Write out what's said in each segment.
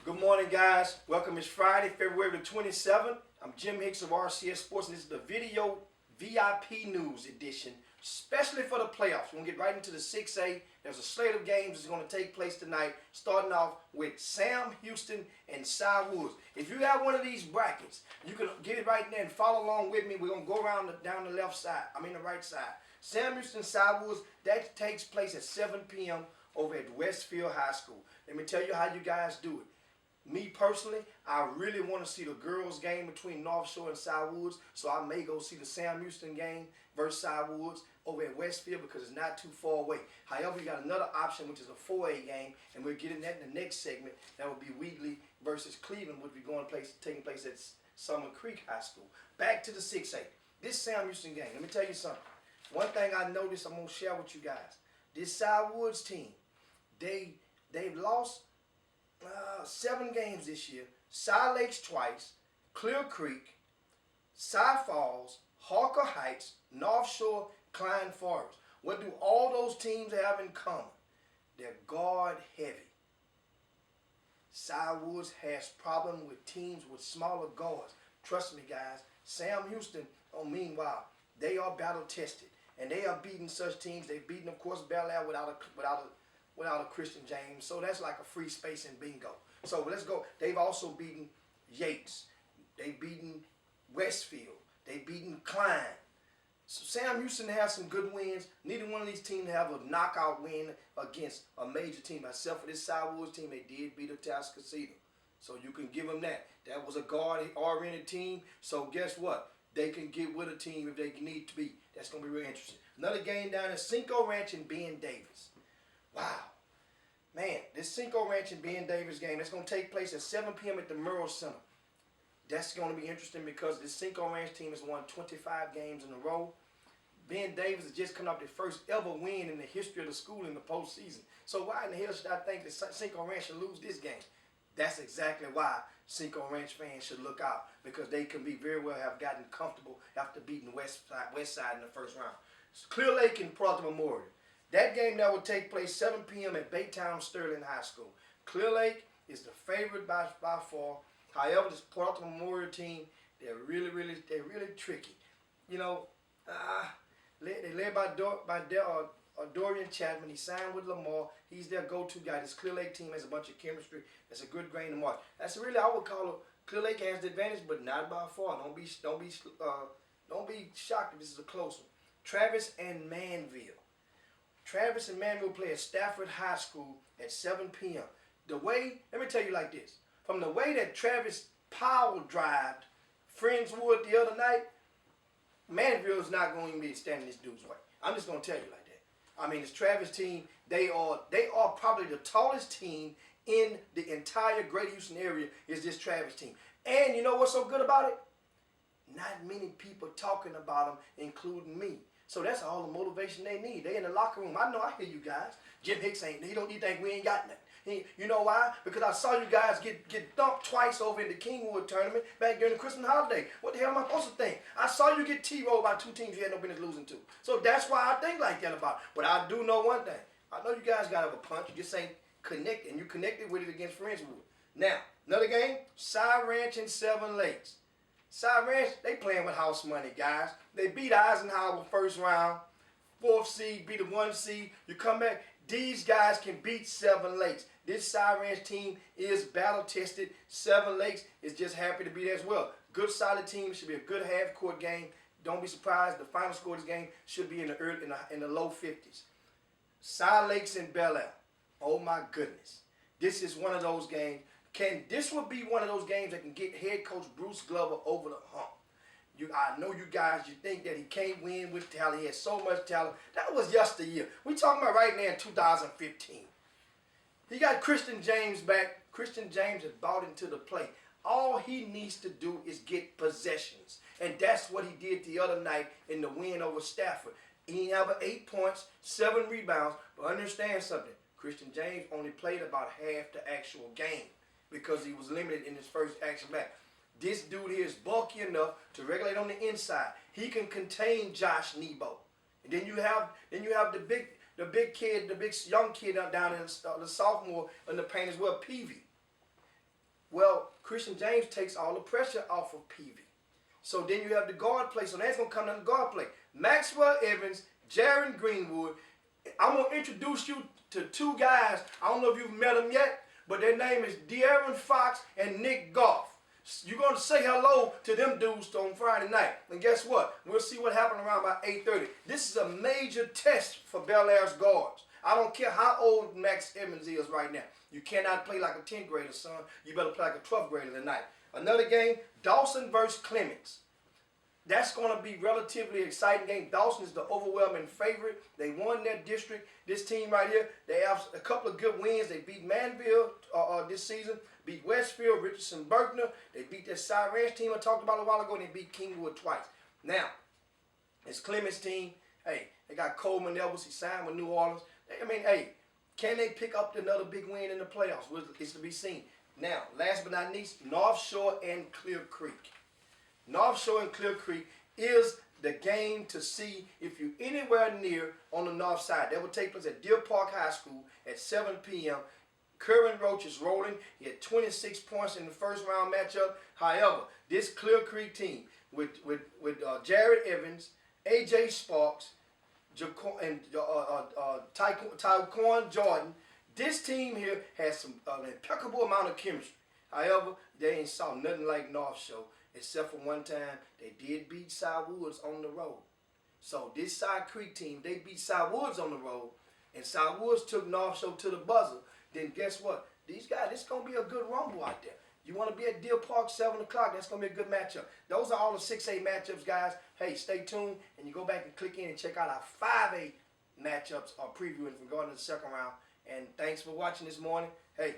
Good morning, guys. Welcome. It's Friday, February the 27th. I'm Jim Hicks of RCS Sports, and this is the video VIP news edition, especially for the playoffs. We're going to get right into the 6A. There's a slate of games that's going to take place tonight, starting off with Sam Houston and Cy Woods. If you have one of these brackets, you can get it right there and follow along with me. We're going to go around down the left side, the right side. Sam Houston, Cy Woods, that takes place at 7 p.m. over at Westfield High School. Let me tell you how you guys do it. Me personally, I really want to see the girls' game between North Shore and Cy Woods, so I may go see the Sam Houston game versus Cy Woods over at Westfield because it's not too far away. However, we got another option, which is a 4A game, and we'll get in that in the next segment. That will be Wheatley versus Cleveland, which will be taking place at Summer Creek High School. Back to the 6A. This Sam Houston game, let me tell you something. One thing I noticed I'm going to share with you guys. This Cy Woods team, they've lost 7 games this year. Cy Lakes twice, Clear Creek, Cy Falls, Harker Heights, North Shore, Klein Forest. What do all those teams have in common? They're guard heavy. Cy Woods has problems with teams with smaller guards. Trust me, guys. Sam Houston, meanwhile, they are battle tested, and they are beating such teams. They've beaten, of course, Bel Air without a Christian James, so that's like a free space in bingo. So let's go. They've also beaten Yates. They've beaten Westfield. They've beaten Klein. So Sam Houston has some good wins. Neither one of these teams have a knockout win against a major team. Except for this Cy Woods team, they did beat Atascocita. So you can give them that. That was a guard-oriented team, so guess what? They can get with a team if they need to be. That's going to be real interesting. Another game down at Cinco Ranch and Ben Davis. Wow. Man, this Cinco Ranch and Ben Davis game, that's going to take place at 7 p.m. at the Murrow Center. That's going to be interesting because this Cinco Ranch team has won 25 games in a row. Ben Davis has just come up their first ever win in the history of the school in the postseason. So why in the hell should I think that Cinco Ranch should lose this game? That's exactly why Cinco Ranch fans should look out, because they can be very well have gotten comfortable after beating West Side in the first round. Clear Lake and Porter Memorial. That game that will take place 7 p.m. at Baytown Sterling High School. Clear Lake is the favorite by far. However, this Porter Memorial team, they're really tricky. You know, they're led by Dorian Chapman. He signed with Lamar. He's their go-to guy. This Clear Lake team has a bunch of chemistry. It's a good grain to march. That's really, I would call it, Clear Lake has the advantage, but not by far. Don't be shocked if this is a close one. Travis and Manville. Travis and Manville play at Stafford High School at 7 p.m. Let me tell you like this. From the way that Travis power drived Friendswood the other night, Manville is not going to be standing this dude's way. I'm just going to tell you like that. I mean, this Travis team, they are probably the tallest team in the entire Greater Houston area is this Travis team. And you know what's so good about it? Not many people talking about them, including me. So that's all the motivation they need. They in the locker room. I know, I hear you guys. Jim Hicks ain't. You think we ain't got nothing. You know why? Because I saw you guys get dumped twice over in the Kingwood tournament back during the Christmas holiday. What the hell am I supposed to think? I saw you get T-rolled by 2 teams you had no business losing to. So that's why I think like that about it. But I do know one thing. I know you guys got to have a punch. You just ain't connected. And you connected with it against Friendswood. Now, another game. Cy Ranch and Seven Lakes. Cy Ranch, they playing with house money, guys. They beat Eisenhower first round. 4th seed, beat a 1 seed. You come back, these guys can beat Seven Lakes. This Cy Ranch team is battle tested. Seven Lakes is just happy to be there as well. Good solid team. Should be a good half-court game. Don't be surprised. The final score of this game should be in the low 50s. Cy Lakes and Bel Air. Oh my goodness. This is one of those games. This would be one of those games that can get head coach Bruce Glover over the hump. I know you guys, you think that he can't win with talent. He has so much talent. That was yesteryear. We talking about right now in 2015. He got Christian James back. Christian James has bought into the play. All he needs to do is get possessions. And that's what he did the other night in the win over Stafford. He had 8 points, 7 rebounds. But understand something. Christian James only played about half the actual game, because he was limited in his first action back. This dude here is bulky enough to regulate on the inside. He can contain Josh Nebo. And then you have the big young kid down in the sophomore in the paint as well, Peavy. Well, Christian James takes all the pressure off of Peavy. So then you have the guard play. So that's going to come down to guard play. Maxwell Evans, Jaron Greenwood. I'm going to introduce you to two guys. I don't know if you've met them yet, but their name is De'Aaron Fox and Nick Goff. You're going to say hello to them dudes on Friday night. And guess what? We'll see what happened around about 8:30. This is a major test for Bel Air's guards. I don't care how old Max Evans is right now. You cannot play like a 10th grader, son. You better play like a 12th grader tonight. Another game, Dawson versus Clemens. That's going to be relatively exciting game. Dawson is the overwhelming favorite. They won their district. This team right here, they have a couple of good wins. They beat Manville this season, beat Westfield, Richardson, Berkner. They beat that Cy Ranch team I talked about a while ago, and they beat Kingwood twice. Now, this Clemens team, hey, they got Coleman Edwards. He signed with New Orleans. I mean, hey, can they pick up another big win in the playoffs? It's to be seen. Now, last but not least, North Shore and Clear Creek. North Shore and Clear Creek is the game to see if you're anywhere near on the north side. That will take place at Deer Park High School at 7 p.m. Curran Roach is rolling. He had 26 points in the first round matchup. However, this Clear Creek team with Jared Evans, A.J. Sparks, and Tyquan Jordan, this team here has an impeccable amount of chemistry. However, they ain't saw nothing like North Shore. Except for one time, they did beat Cy Woods on the road. So this Cy Creek team, they beat Cy Woods on the road, and Cy Woods took North Shore to the buzzer. Then guess what? These guys, it's going to be a good rumble out there. You want to be at Deer Park, 7 o'clock, that's going to be a good matchup. Those are all the 6A matchups, guys. Hey, stay tuned, and you go back and click in and check out our 5A matchups or previewing regarding the second round. And thanks for watching this morning. Hey,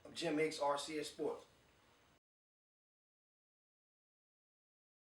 I'm Jim Hicks, RCS Sports.